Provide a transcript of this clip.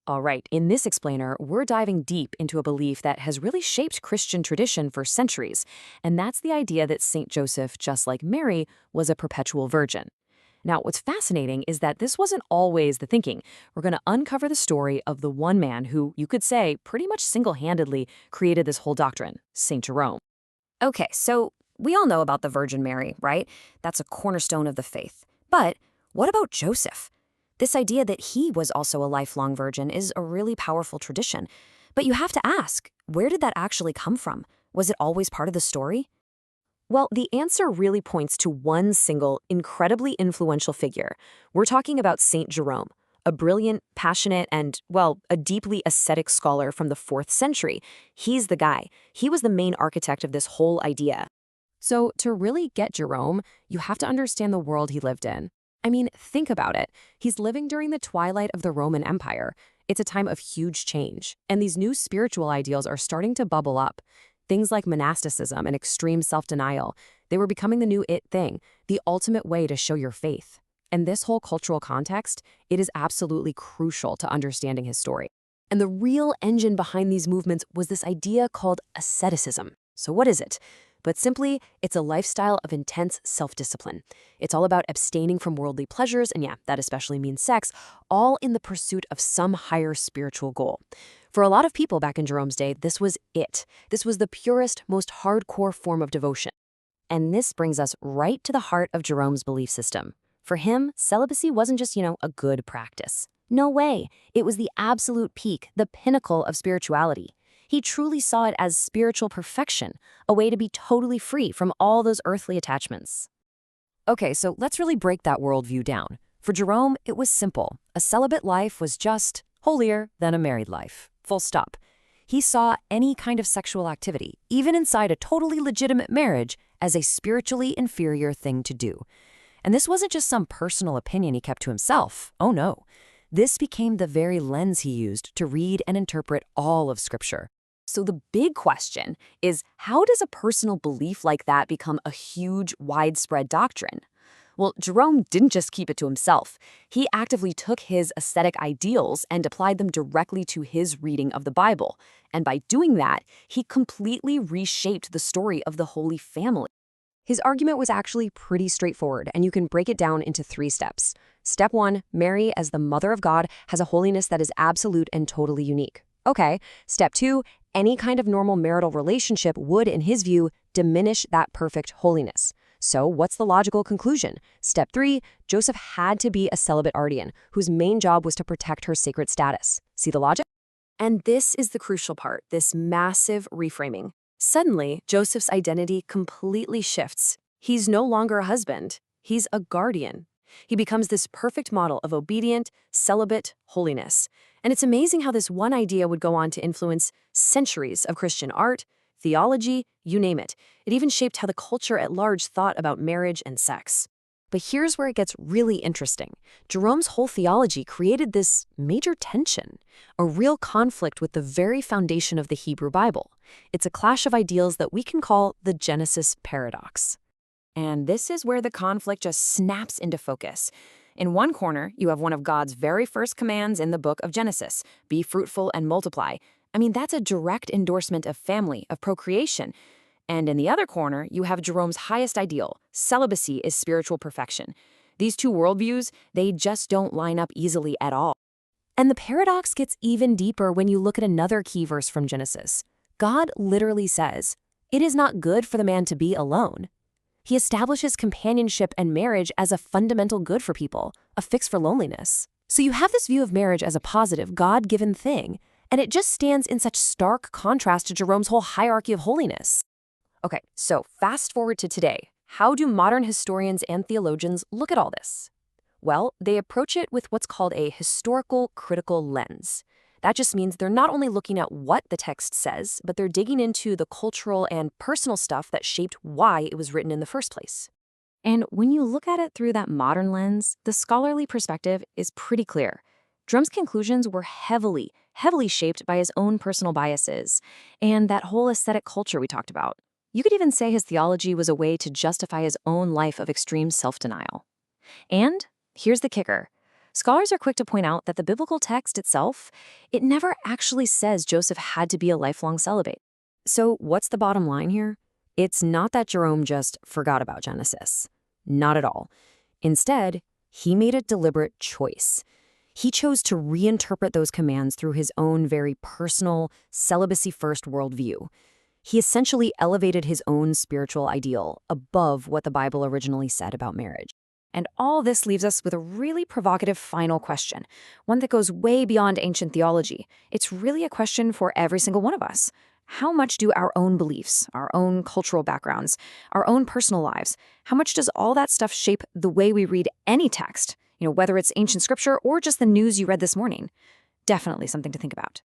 All right, in this explainer, we're diving deep into a belief that has really shaped Christian tradition for centuries, and that's the idea that St. Joseph, just like Mary, was a perpetual virgin. Now, what's fascinating is that this wasn't always the thinking. We're going to uncover the story of the one man who, you could say, pretty much single-handedly created this whole doctrine, St. Jerome. Okay, so we all know about the Virgin Mary, right? That's a cornerstone of the faith. But what about Joseph? This idea that he was also a lifelong virgin is a really powerful tradition. But you have to ask, where did that actually come from? Was it always part of the story? Well, the answer really points to one single, incredibly influential figure. We're talking about St. Jerome, a brilliant, passionate, and, well, a deeply ascetic scholar from the 4th century. He's the guy. He was the main architect of this whole idea. So, to really get Jerome, you have to understand the world he lived in. I mean, think about it. He's living during the twilight of the Roman Empire. It's a time of huge change, and these new spiritual ideals are starting to bubble up. Things like monasticism and extreme self-denial, they were becoming the new it thing, the ultimate way to show your faith. And this whole cultural context, it is absolutely crucial to understanding his story. And the real engine behind these movements was this idea called asceticism. So what is it? But simply, it's a lifestyle of intense self-discipline. It's all about abstaining from worldly pleasures, and yeah, that especially means sex, all in the pursuit of some higher spiritual goal. For a lot of people back in Jerome's day, this was it. This was the purest, most hardcore form of devotion. And this brings us right to the heart of Jerome's belief system. For him, celibacy wasn't just, a good practice. No way. It was the absolute peak, the pinnacle of spirituality. He truly saw it as spiritual perfection, a way to be totally free from all those earthly attachments. Okay, so let's really break that worldview down. For Jerome, it was simple. A celibate life was just holier than a married life. Full stop. He saw any kind of sexual activity, even inside a totally legitimate marriage, as a spiritually inferior thing to do. And this wasn't just some personal opinion he kept to himself. Oh no. This became the very lens he used to read and interpret all of Scripture. So the big question is, how does a personal belief like that become a huge, widespread doctrine? Well, Jerome didn't just keep it to himself. He actively took his ascetic ideals and applied them directly to his reading of the Bible. And by doing that, he completely reshaped the story of the Holy Family. His argument was actually pretty straightforward, and you can break it down into 3 steps. Step 1, Mary, as the Mother of God, has a holiness that is absolute and totally unique. Okay. Step 2, any kind of normal marital relationship would, in his view, diminish that perfect holiness. So what's the logical conclusion? Step 3, Joseph had to be a celibate Ardian, whose main job was to protect her sacred status. See the logic? And this is the crucial part, this massive reframing. Suddenly, Joseph's identity completely shifts. He's no longer a husband. He's a guardian. He becomes this perfect model of obedient, celibate holiness. And it's amazing how this one idea would go on to influence centuries of Christian art, theology, you name it. It even shaped how the culture at large thought about marriage and sex. But here's where it gets really interesting. Jerome's whole theology created this major tension, a real conflict with the very foundation of the Hebrew Bible. It's a clash of ideals that we can call the Genesis paradox. And this is where the conflict just snaps into focus. In one corner, you have one of God's very first commands in the book of Genesis, be fruitful and multiply. I mean, that's a direct endorsement of family, of procreation. And in the other corner, you have Jerome's highest ideal, celibacy is spiritual perfection. These two worldviews, they just don't line up easily at all. And the paradox gets even deeper when you look at another key verse from Genesis. God literally says, "It is not good for the man to be alone." He establishes companionship and marriage as a fundamental good for people, a fix for loneliness. So you have this view of marriage as a positive, God-given thing, and it just stands in such stark contrast to Jerome's whole hierarchy of holiness. Okay, so fast forward to today. How do modern historians and theologians look at all this? Well, they approach it with what's called a historical critical lens. That just means they're not only looking at what the text says, but they're digging into the cultural and personal stuff that shaped why it was written in the first place. And when you look at it through that modern lens, the scholarly perspective is pretty clear. Jerome's conclusions were heavily shaped by his own personal biases and that whole aesthetic culture we talked about. You could even say his theology was a way to justify his own life of extreme self-denial. And here's the kicker. Scholars are quick to point out that the biblical text itself, it never actually says Joseph had to be a lifelong celibate. So what's the bottom line here? It's not that Jerome just forgot about Genesis. Not at all. Instead, he made a deliberate choice. He chose to reinterpret those commands through his own very personal, celibacy-first worldview. He essentially elevated his own spiritual ideal above what the Bible originally said about marriage. And all this leaves us with a really provocative final question, one that goes way beyond ancient theology. It's really a question for every single one of us. How much do our own beliefs, our own cultural backgrounds, our own personal lives, how much does all that stuff shape the way we read any text? Whether it's ancient scripture or just the news you read this morning. Definitely something to think about.